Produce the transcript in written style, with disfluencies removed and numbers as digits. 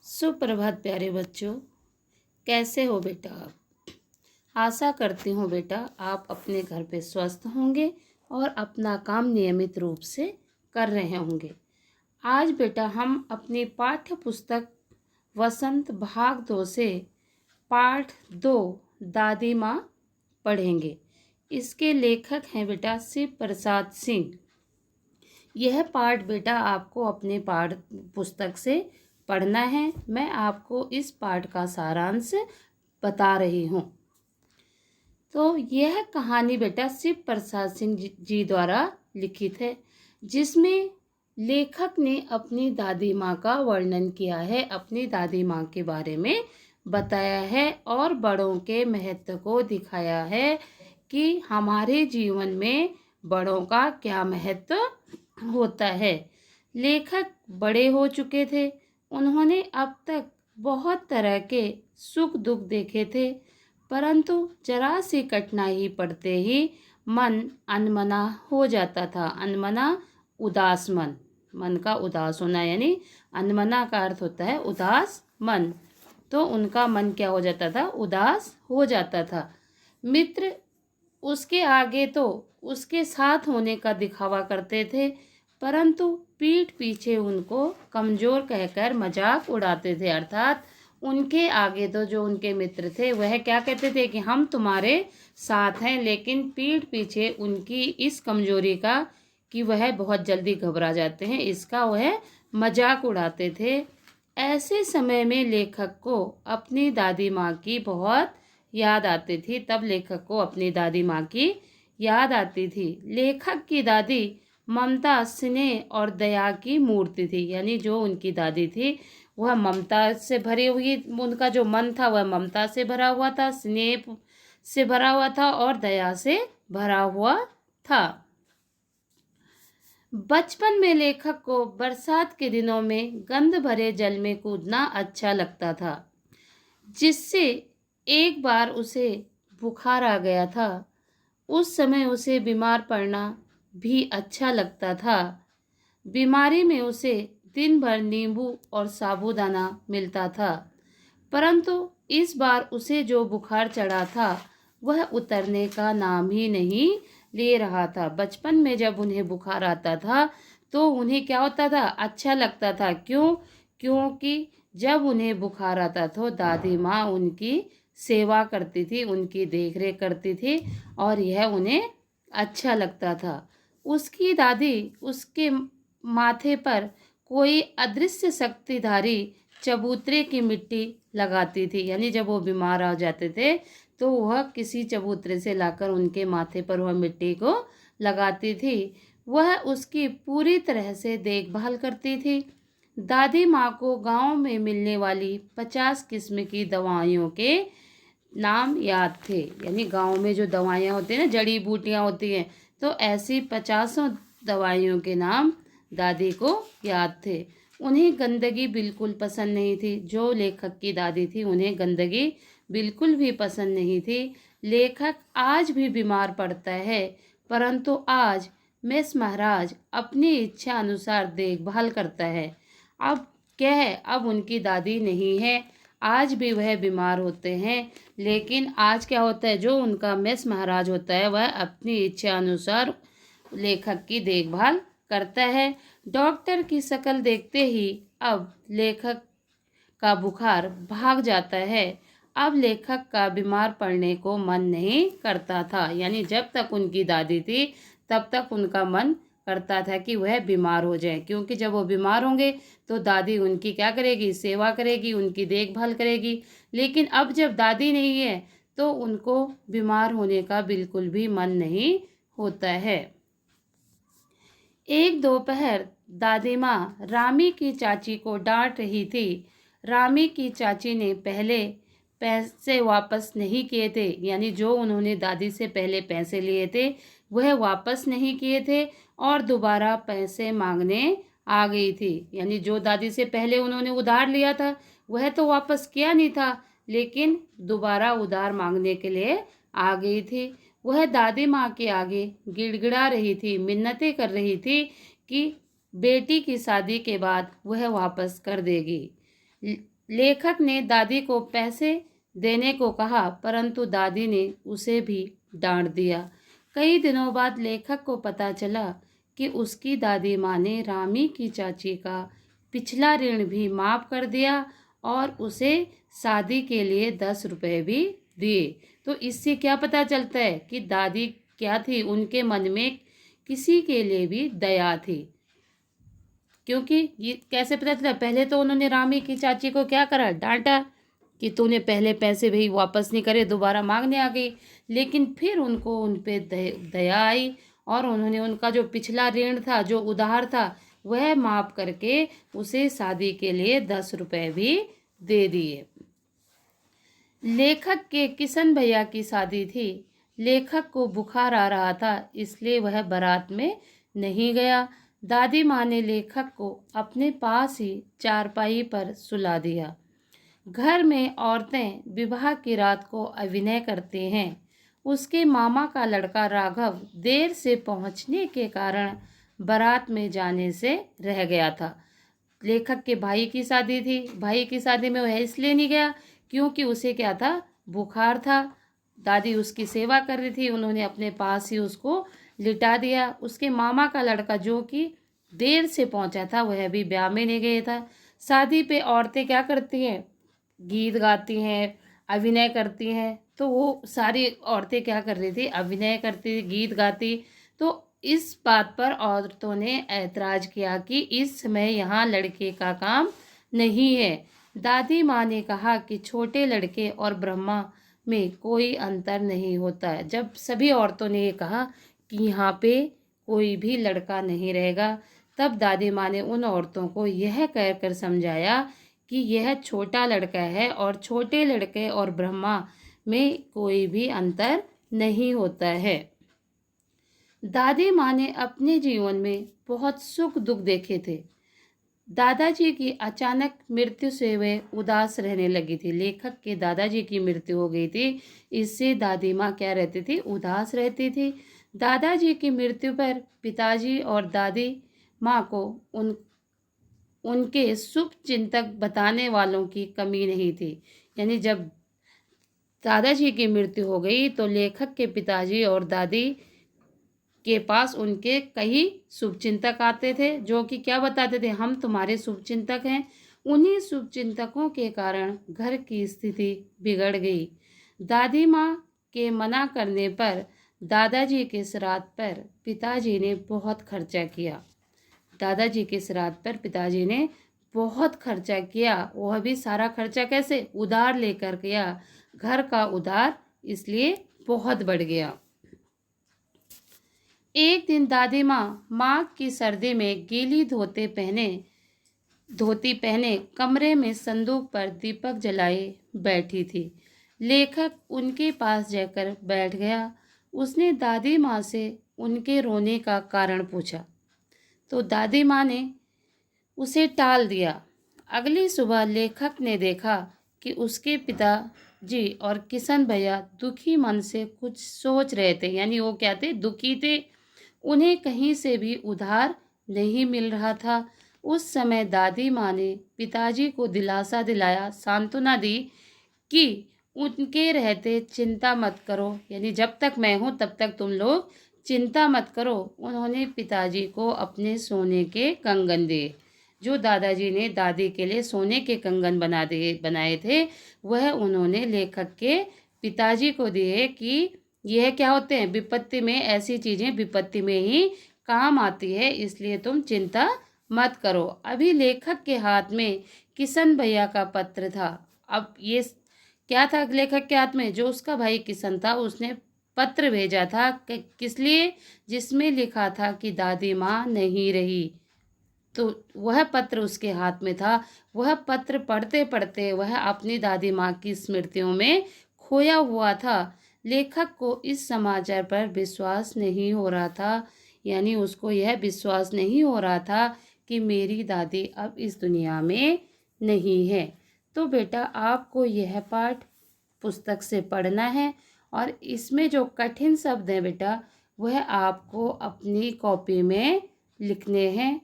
सुप्रभात प्यारे बच्चों, कैसे हो बेटा आप। आशा करती हूँ बेटा आप अपने घर पे स्वस्थ होंगे और अपना काम नियमित रूप से कर रहे होंगे। आज बेटा हम अपनी पाठ्य पुस्तक वसंत भाग 2 से पाठ 2 दादी माँ पढ़ेंगे। इसके लेखक हैं बेटा शिव प्रसाद सिंह। यह पाठ बेटा आपको अपने पाठ पुस्तक से पढ़ना है। मैं आपको इस पाठ का सारांश बता रही हूँ। तो यह कहानी बेटा शिव प्रसाद सिंह जी द्वारा लिखित है, जिसमें लेखक ने अपनी दादी माँ का वर्णन किया है, अपनी दादी माँ के बारे में बताया है और बड़ों के महत्व को दिखाया है कि हमारे जीवन में बड़ों का क्या महत्व होता है। लेखक बड़े हो चुके थे, उन्होंने अब तक बहुत तरह के सुख दुख देखे थे, परंतु जरा सी कठिनाई पड़ते ही मन अनमना हो जाता था। अनमना उदास मन, मन का उदास होना, यानी अनमना का अर्थ होता है उदास मन। तो उनका मन क्या हो जाता था, उदास हो जाता था। मित्र उसके आगे तो उसके साथ होने का दिखावा करते थे, परंतु पीठ पीछे उनको कमज़ोर कहकर मजाक उड़ाते थे। अर्थात उनके आगे तो जो उनके मित्र थे वह क्या कहते थे कि हम तुम्हारे साथ हैं, लेकिन पीठ पीछे उनकी इस कमज़ोरी का कि वह बहुत जल्दी घबरा जाते हैं, इसका वह मजाक उड़ाते थे। ऐसे समय में लेखक को अपनी दादी माँ की बहुत याद आती थी। तब लेखक को अपनी दादी माँ की याद आती थी। लेखक की दादी ममता, स्नेह और दया की मूर्ति थी। यानी जो उनकी दादी थी वह ममता से भरी हुई, उनका जो मन था वह ममता से भरा हुआ था, स्नेह से भरा हुआ था और दया से भरा हुआ था। बचपन में लेखक को बरसात के दिनों में गंध भरे जल में कूदना अच्छा लगता था, जिससे एक बार उसे बुखार आ गया था। उस समय उसे बीमार पड़ना भी अच्छा लगता था। बीमारी में उसे दिन भर नींबू और साबूदाना मिलता था, परंतु इस बार उसे जो बुखार चढ़ा था वह उतरने का नाम ही नहीं ले रहा था। बचपन में जब उन्हें बुखार आता था तो उन्हें क्या होता था, अच्छा लगता था। क्यों? क्योंकि जब उन्हें बुखार आता तो दादी माँ उनकी सेवा करती थी, उनकी देखरेख करती थी और यह उन्हें अच्छा लगता था। उसकी दादी उसके माथे पर कोई अदृश्य शक्तिधारी चबूतरे की मिट्टी लगाती थी। यानी जब वो बीमार आ जाते थे तो वह किसी चबूतरे से लाकर उनके माथे पर वह मिट्टी को लगाती थी। वह उसकी पूरी तरह से देखभाल करती थी। दादी माँ को गांव में मिलने वाली 50 किस्म की दवाइयों के नाम याद थे। यानी गांव में जो दवाइयाँ होती हैं ना, जड़ी बूटियाँ होती हैं, तो ऐसी 50 दवाइयों के नाम दादी को याद थे। उन्हें गंदगी बिल्कुल पसंद नहीं थी। जो लेखक की दादी थी उन्हें गंदगी बिल्कुल भी पसंद नहीं थी। लेखक आज भी बीमार पड़ता है, परंतु आज मिस महाराज अपनी इच्छा अनुसार देखभाल करता है। अब क्या है, अब उनकी दादी नहीं है, आज भी वह बीमार होते हैं, लेकिन आज क्या होता है, जो उनका मिस महाराज होता है वह अपनी इच्छा अनुसार लेखक की देखभाल करता है। डॉक्टर की शक्ल देखते ही अब लेखक का बुखार भाग जाता है। अब लेखक का बीमार पड़ने को मन नहीं करता था। यानी जब तक उनकी दादी थी तब तक उनका मन करता था कि वह बीमार हो जाए, क्योंकि जब वो बीमार होंगे तो दादी उनकी क्या करेगी, सेवा करेगी, उनकी देखभाल करेगी। लेकिन अब जब दादी नहीं है तो उनको बीमार होने का बिल्कुल भी मन नहीं होता है। एक दोपहर दादी माँ रामी की चाची को डांट रही थी। रामी की चाची ने पहले पैसे वापस नहीं किए थे। यानी जो उन्होंने दादी से पहले पैसे लिए थे वह वापस नहीं किए थे और दोबारा पैसे मांगने आ गई थी। यानी जो दादी से पहले उन्होंने उधार लिया था वह तो वापस किया नहीं था, लेकिन दोबारा उधार मांगने के लिए आ गई थी। वह दादी माँ के आगे गिड़गिड़ा रही थी, मिन्नतें कर रही थी कि बेटी की शादी के बाद वह वापस कर देगी। लेखक ने दादी को पैसे देने को कहा, परंतु दादी ने उसे भी डांट दिया। कई दिनों बाद लेखक को पता चला कि उसकी दादी माँ ने रामी की चाची का पिछला ऋण भी माफ कर दिया और उसे शादी के लिए 10 रुपए भी दिए। तो इससे क्या पता चलता है कि दादी क्या थी, उनके मन में किसी के लिए भी दया थी। क्योंकि ये कैसे पता चला, पहले तो उन्होंने रामी की चाची को क्या करा, डांटा कि तूने पहले पैसे भी वापस नहीं करे, दोबारा मांगने आ गई। लेकिन फिर उनको उन पे दया आई और उन्होंने उनका जो पिछला ऋण था, जो उधार था, वह माफ करके उसे शादी के लिए 10 रुपए भी दे दिए। लेखक के किशन भैया की शादी थी। लेखक को बुखार आ रहा था, इसलिए वह बारात में नहीं गया। दादी माँ ने लेखक को अपने पास ही चारपाई पर सुला दिया। घर में औरतें विवाह की रात को अभिनय करती हैं। उसके मामा का लड़का राघव देर से पहुंचने के कारण बारात में जाने से रह गया था। लेखक के भाई की शादी थी। भाई की शादी में वह इसलिए नहीं गया क्योंकि उसे क्या था, बुखार था। दादी उसकी सेवा कर रही थी, उन्होंने अपने पास ही उसको लिटा दिया। उसके मामा का लड़का जो कि देर से पहुंचा था, वह भी ब्याह में नहीं गया था। शादी पे औरतें क्या करती हैं, गीत गाती हैं, अभिनय करती हैं। तो वो सारी औरतें क्या कर रही थी, अभिनय करती, गीत गाती। तो इस बात पर औरतों ने ऐतराज किया कि इस समय यहाँ लड़के का काम नहीं है। दादी माँ ने कहा कि छोटे लड़के और ब्रह्मा में कोई अंतर नहीं होता है। जब सभी औरतों ने ये कहा कि यहाँ पे कोई भी लड़का नहीं रहेगा, तब दादी माँ ने उन औरतों को यह कहकर समझाया कि यह छोटा लड़का है और छोटे लड़के और ब्रह्मा में कोई भी अंतर नहीं होता है। दादी माँ ने अपने जीवन में बहुत सुख दुख देखे थे। दादाजी की अचानक मृत्यु से वे उदास रहने लगी थी। लेखक के दादाजी की मृत्यु हो गई थी, इससे दादी माँ क्या रहती थी, उदास रहती थी। दादाजी की मृत्यु पर पिताजी और दादी माँ को उनके शुभ चिंतक बताने वालों की कमी नहीं थी। यानी जब दादाजी की मृत्यु हो गई तो लेखक के पिताजी और दादी के पास उनके कई शुभचिंतक आते थे, जो कि क्या बताते थे, हम तुम्हारे शुभचिंतक हैं। उन्हीं शुभचिंतकों के कारण घर की स्थिति बिगड़ गई। दादी माँ के मना करने पर दादाजी के श्राद्ध पर पिताजी ने बहुत खर्चा किया। दादाजी के श्राद्ध पर पिताजी ने बहुत खर्चा किया, वह भी सारा खर्चा कैसे, उधार लेकर किया। घर का उधार इसलिए बहुत बढ़ गया। एक दिन दादी माँ माघ की सर्दी में गीली धोती पहने कमरे में संदूक पर दीपक जलाए बैठी थी। लेखक उनके पास जाकर बैठ गया। उसने दादी माँ से उनके रोने का कारण पूछा, तो दादी माँ ने उसे टाल दिया। अगली सुबह लेखक ने देखा कि उसके पिताजी और किशन भैया दुखी मन से कुछ सोच रहे थे। यानी वो क्या थे, दुखी थे। उन्हें कहीं से भी उधार नहीं मिल रहा था। उस समय दादी माँ ने पिताजी को दिलासा दिलाया, सांत्वना दी कि उनके रहते चिंता मत करो, यानी जब तक मैं हूँ तब तक तुम लोग चिंता मत करो। उन्होंने पिताजी को अपने सोने के कंगन दिए। जो दादाजी ने दादी के लिए सोने के कंगन बनाए थे, वह उन्होंने लेखक के पिताजी को दिए कि यह क्या होते हैं, विपत्ति में ऐसी चीज़ें विपत्ति में ही काम आती है, इसलिए तुम चिंता मत करो। अभी लेखक के हाथ में किशन भैया का पत्र था। अब ये क्या था लेखक के हाथ में, जो उसका भाई किशन था उसने पत्र भेजा था किस लिए, जिसमें लिखा था कि दादी माँ नहीं रही। तो वह पत्र उसके हाथ में था। वह पत्र पढ़ते पढ़ते वह अपनी दादी माँ की स्मृतियों में खोया हुआ था। लेखक को इस समाचार पर विश्वास नहीं हो रहा था। यानी उसको यह विश्वास नहीं हो रहा था कि मेरी दादी अब इस दुनिया में नहीं है। तो बेटा आपको यह पाठ पुस्तक से पढ़ना है और इसमें जो कठिन शब्द हैं बेटा, वह आपको अपनी कॉपी में लिखने हैं।